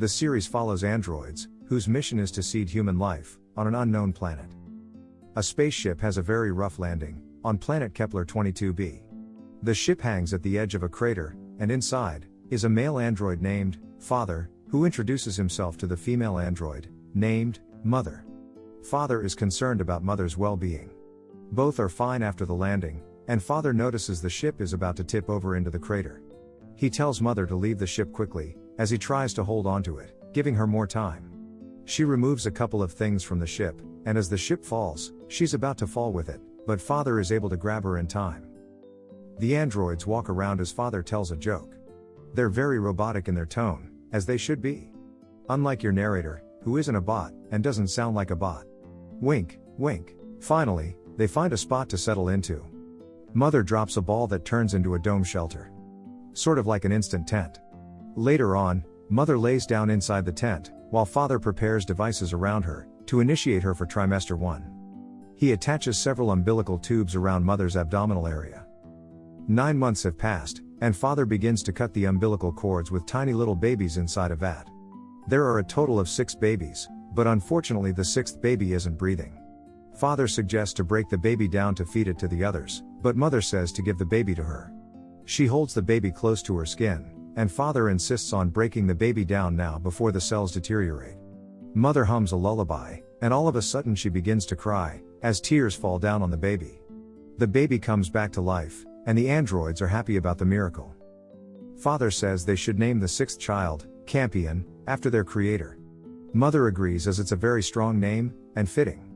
The series follows androids, whose mission is to seed human life, on an unknown planet. A spaceship has a very rough landing, on planet Kepler 22b. The ship hangs at the edge of a crater, and inside, is a male android named, Father, who introduces himself to the female android, named, Mother. Father is concerned about Mother's well-being. Both are fine after the landing, and Father notices the ship is about to tip over into the crater. He tells Mother to leave the ship quickly, as he tries to hold onto it, giving her more time. She removes a couple of things from the ship, and as the ship falls, she's about to fall with it, but Father is able to grab her in time. The androids walk around as Father tells a joke. They're very robotic in their tone, as they should be. Unlike your narrator, who isn't a bot, and doesn't sound like a bot. Wink, wink. Finally, they find a spot to settle into. Mother drops a ball that turns into a dome shelter. Sort of like an instant tent. Later on, Mother lays down inside the tent, while Father prepares devices around her, to initiate her for trimester 1. He attaches several umbilical tubes around Mother's abdominal area. 9 months have passed, and Father begins to cut the umbilical cords with tiny little babies inside a vat. There are a total of 6 babies, but unfortunately the 6th baby isn't breathing. Father suggests to break the baby down to feed it to the others, but Mother says to give the baby to her. She holds the baby close to her skin, and Father insists on breaking the baby down now before the cells deteriorate. Mother hums a lullaby, and all of a sudden she begins to cry, as tears fall down on the baby. The baby comes back to life, and the androids are happy about the miracle. Father says they should name the 6th child, Campion, after their creator. Mother agrees as it's a very strong name, and fitting.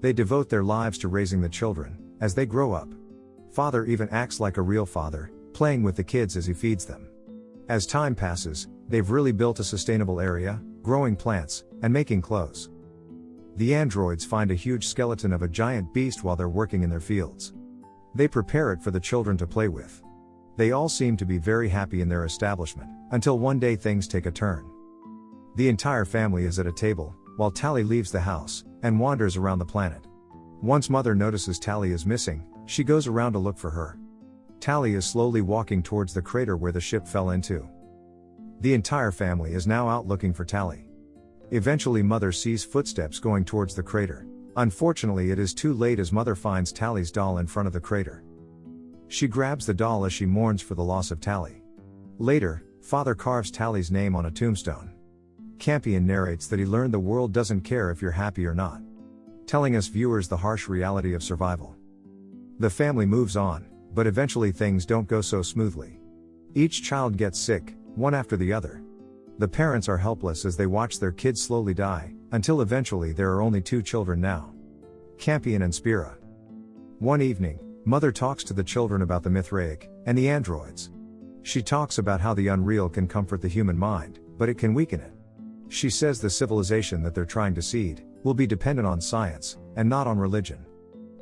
They devote their lives to raising the children, as they grow up. Father even acts like a real father, playing with the kids as he feeds them. As time passes, they've really built a sustainable area, growing plants, and making clothes. The androids find a huge skeleton of a giant beast while they're working in their fields. They prepare it for the children to play with. They all seem to be very happy in their establishment, until one day things take a turn. The entire family is at a table, while Tally leaves the house, and wanders around the planet. Once Mother notices Tally is missing, she goes around to look for her. Tally is slowly walking towards the crater where the ship fell into. The entire family is now out looking for Tally. Eventually Mother sees footsteps going towards the crater. Unfortunately it is too late as Mother finds Tally's doll in front of the crater. She grabs the doll as she mourns for the loss of Tally. Later, Father carves Tally's name on a tombstone. Campion narrates that he learned the world doesn't care if you're happy or not, telling us viewers the harsh reality of survival. The family moves on, but eventually things don't go so smoothly. Each child gets sick, one after the other. The parents are helpless as they watch their kids slowly die, until eventually there are only 2 children now. Campion and Spira. One evening, Mother talks to the children about the Mithraic, and the androids. She talks about how the unreal can comfort the human mind, but it can weaken it. She says the civilization that they're trying to seed, will be dependent on science, and not on religion.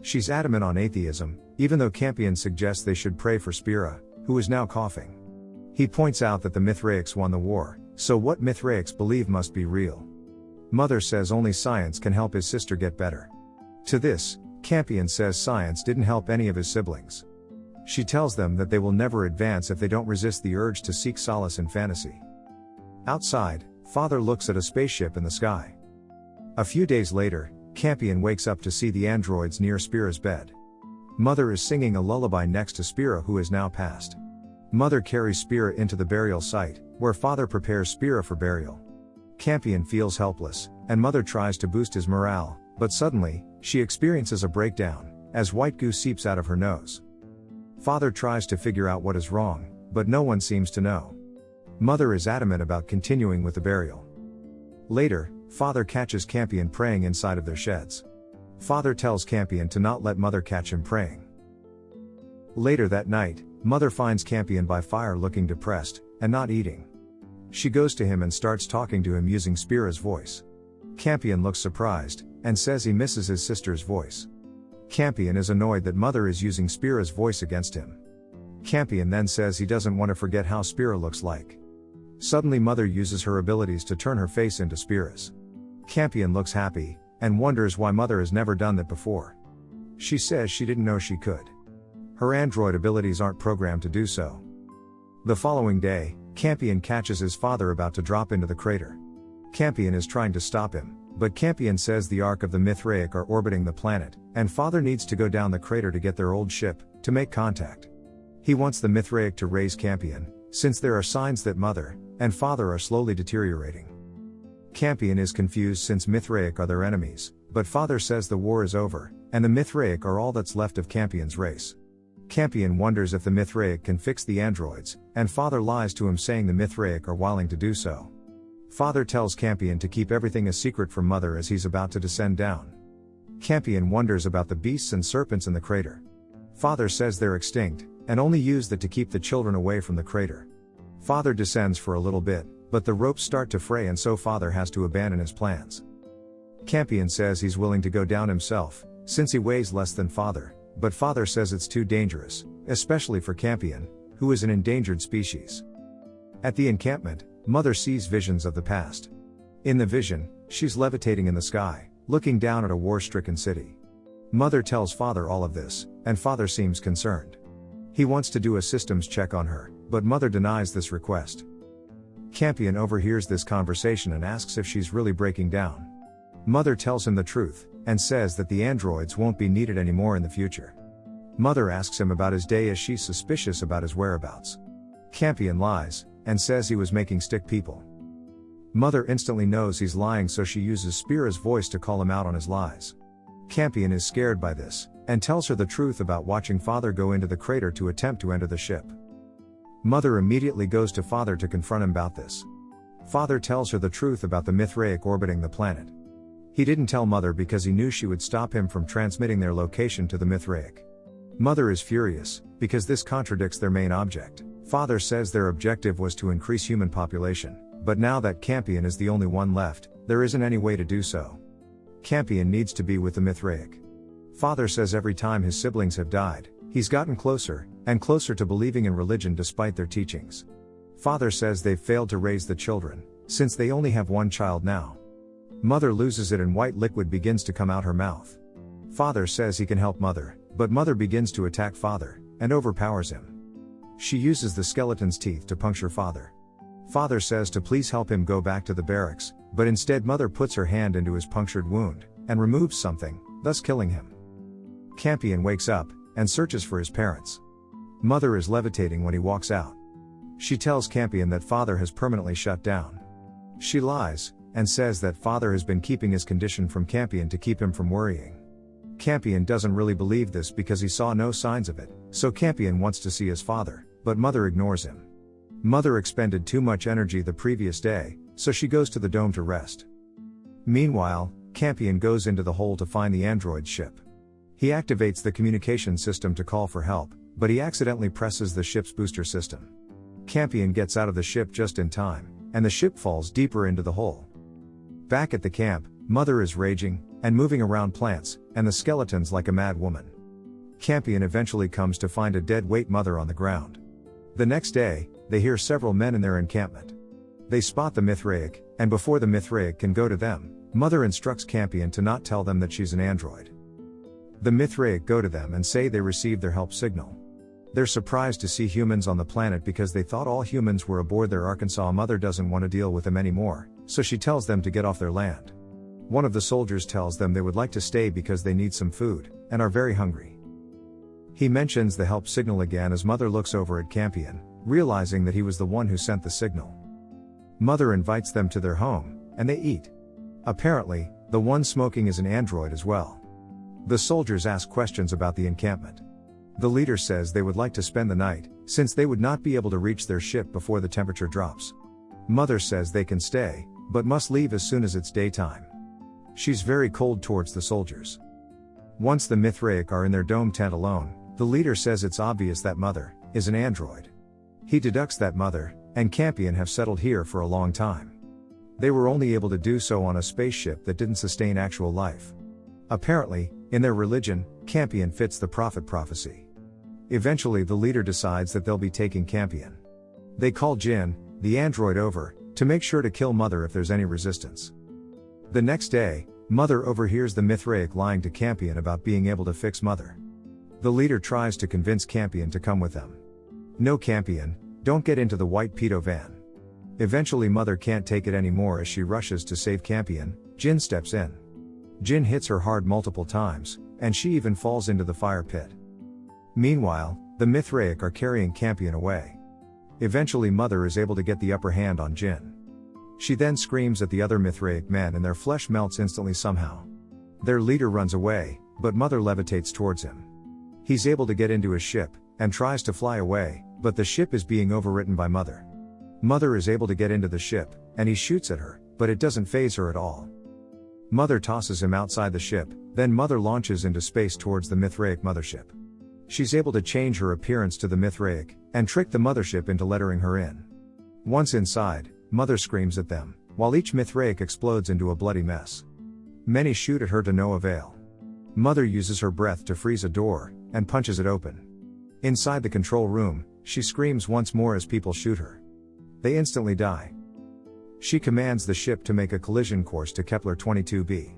She's adamant on atheism, even though Campion suggests they should pray for Spira, who is now coughing. He points out that the Mithraics won the war, so what Mithraics believe must be real. Mother says only science can help his sister get better. To this, Campion says science didn't help any of his siblings. She tells them that they will never advance if they don't resist the urge to seek solace in fantasy. Outside, Father looks at a spaceship in the sky. A few days later, Campion wakes up to see the androids near Spira's bed. Mother is singing a lullaby next to Spira, who is now passed. Mother carries Spira into the burial site, where Father prepares Spira for burial. Campion feels helpless, and Mother tries to boost his morale, but suddenly, she experiences a breakdown, as white goo seeps out of her nose. Father tries to figure out what is wrong, but no one seems to know. Mother is adamant about continuing with the burial. Later, Father catches Campion praying inside of their sheds. Father tells Campion to not let Mother catch him praying. Later that night, Mother finds Campion by fire looking depressed, and not eating. She goes to him and starts talking to him using Spira's voice. Campion looks surprised, and says he misses his sister's voice. Campion is annoyed that Mother is using Spira's voice against him. Campion then says he doesn't want to forget how Spira looks like. Suddenly Mother uses her abilities to turn her face into Spira's. Campion looks happy, and wonders why Mother has never done that before. She says she didn't know she could. Her android abilities aren't programmed to do so. The following day, Campion catches his father about to drop into the crater. Campion is trying to stop him, but Campion says the Ark of the Mithraic are orbiting the planet, and Father needs to go down the crater to get their old ship, to make contact. He wants the Mithraic to raise Campion, since there are signs that Mother and Father are slowly deteriorating. Campion is confused since Mithraic are their enemies, but Father says the war is over, and the Mithraic are all that's left of Campion's race. Campion wonders if the Mithraic can fix the androids, and Father lies to him saying the Mithraic are willing to do so. Father tells Campion to keep everything a secret from Mother as he's about to descend down. Campion wonders about the beasts and serpents in the crater. Father says they're extinct, and only use that to keep the children away from the crater. Father descends for a little bit, but the ropes start to fray and so Father has to abandon his plans. Campion says he's willing to go down himself, since he weighs less than Father, but Father says it's too dangerous, especially for Campion, who is an endangered species. At the encampment, Mother sees visions of the past. In the vision, she's levitating in the sky, looking down at a war-stricken city. Mother tells Father all of this, and Father seems concerned. He wants to do a systems check on her, but Mother denies this request. Campion overhears this conversation and asks if she's really breaking down. Mother tells him the truth, and says that the androids won't be needed anymore in the future. Mother asks him about his day as she's suspicious about his whereabouts. Campion lies, and says he was making stick people. Mother instantly knows he's lying, so she uses Spira's voice to call him out on his lies. Campion is scared by this, and tells her the truth about watching Father go into the crater to attempt to enter the ship. Mother immediately goes to Father to confront him about this. Father tells her the truth about the Mithraic orbiting the planet. He didn't tell Mother because he knew she would stop him from transmitting their location to the Mithraic. Mother is furious, because this contradicts their main object. Father says their objective was to increase human population, but now that Campion is the only one left, there isn't any way to do so. Campion needs to be with the Mithraic. Father says every time his siblings have died, he's gotten closer and closer to believing in religion despite their teachings. Father says they've failed to raise the children, since they only have one child now. Mother loses it and white liquid begins to come out her mouth. Father says he can help Mother, but Mother begins to attack Father, and overpowers him. She uses the skeleton's teeth to puncture Father. Father says to please help him go back to the barracks, but instead Mother puts her hand into his punctured wound, and removes something, thus killing him. Campion wakes up, and searches for his parents. Mother is levitating when he walks out. She tells Campion that Father has permanently shut down. She lies, and says that Father has been keeping his condition from Campion to keep him from worrying. Campion doesn't really believe this because he saw no signs of it, so Campion wants to see his father, but Mother ignores him. Mother expended too much energy the previous day, so she goes to the dome to rest. Meanwhile, Campion goes into the hole to find the android ship. He activates the communication system to call for help, but he accidentally presses the ship's booster system. Campion gets out of the ship just in time, and the ship falls deeper into the hole. Back at the camp, Mother is raging, and moving around plants, and the skeletons like a mad woman. Campion eventually comes to find a dead weight Mother on the ground. The next day, they hear several men in their encampment. They spot the Mithraic, and before the Mithraic can go to them, Mother instructs Campion to not tell them that she's an android. The Mithraic go to them and say they received their help signal. They're surprised to see humans on the planet because they thought all humans were aboard their Arkansas. Mother doesn't want to deal with them anymore, so she tells them to get off their land. One of the soldiers tells them they would like to stay because they need some food, and are very hungry. He mentions the help signal again as Mother looks over at Campion, realizing that he was the one who sent the signal. Mother invites them to their home, and they eat. Apparently, the one smoking is an android as well. The soldiers ask questions about the encampment. The leader says they would like to spend the night, since they would not be able to reach their ship before the temperature drops. Mother says they can stay, but must leave as soon as it's daytime. She's very cold towards the soldiers. Once the Mithraic are in their dome tent alone, the leader says it's obvious that Mother is an android. He deducts that Mother and Campion have settled here for a long time. They were only able to do so on a spaceship that didn't sustain actual life. Apparently, in their religion, Campion fits the prophet prophecy. Eventually the leader decides that they'll be taking Campion. They call Jin, the android, over, to make sure to kill Mother if there's any resistance. The next day, Mother overhears the Mithraic lying to Campion about being able to fix Mother. The leader tries to convince Campion to come with them. No, Campion, don't get into the white pedo van. Eventually Mother can't take it anymore. As she rushes to save Campion, Jin steps in. Jin hits her hard multiple times, and she even falls into the fire pit. Meanwhile, the Mithraic are carrying Campion away. Eventually Mother is able to get the upper hand on Jin. She then screams at the other Mithraic men and their flesh melts instantly somehow. Their leader runs away, but Mother levitates towards him. He's able to get into his ship, and tries to fly away, but the ship is being overwritten by Mother. Mother is able to get into the ship, and he shoots at her, but it doesn't faze her at all. Mother tosses him outside the ship, then Mother launches into space towards the Mithraic mothership. She's able to change her appearance to the Mithraic, and trick the mothership into letting her in. Once inside, Mother screams at them, while each Mithraic explodes into a bloody mess. Many shoot at her to no avail. Mother uses her breath to freeze a door, and punches it open. Inside the control room, she screams once more as people shoot her. They instantly die. She commands the ship to make a collision course to Kepler 22b.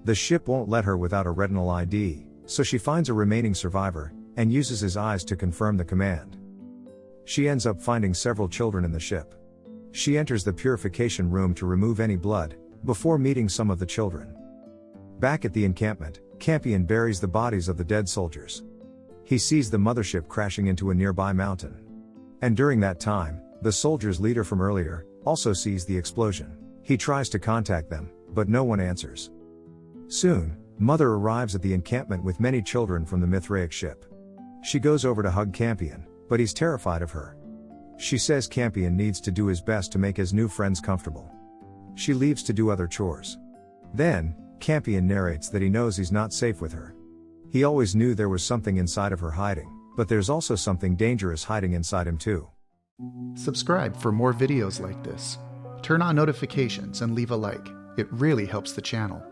The ship won't let her without a retinal ID, so she finds a remaining survivor, and uses his eyes to confirm the command. She ends up finding several children in the ship. She enters the purification room to remove any blood, before meeting some of the children. Back at the encampment, Campion buries the bodies of the dead soldiers. He sees the mothership crashing into a nearby mountain. And during that time, the soldier's leader from earlier, also sees the explosion. He tries to contact them, but no one answers. Soon, Mother arrives at the encampment with many children from the Mithraic ship. She goes over to hug Campion, but he's terrified of her. She says Campion needs to do his best to make his new friends comfortable. She leaves to do other chores. Then, Campion narrates that he knows he's not safe with her. He always knew there was something inside of her hiding, but there's also something dangerous hiding inside him too. Subscribe for more videos like this. Turn on notifications and leave a like. It really helps the channel.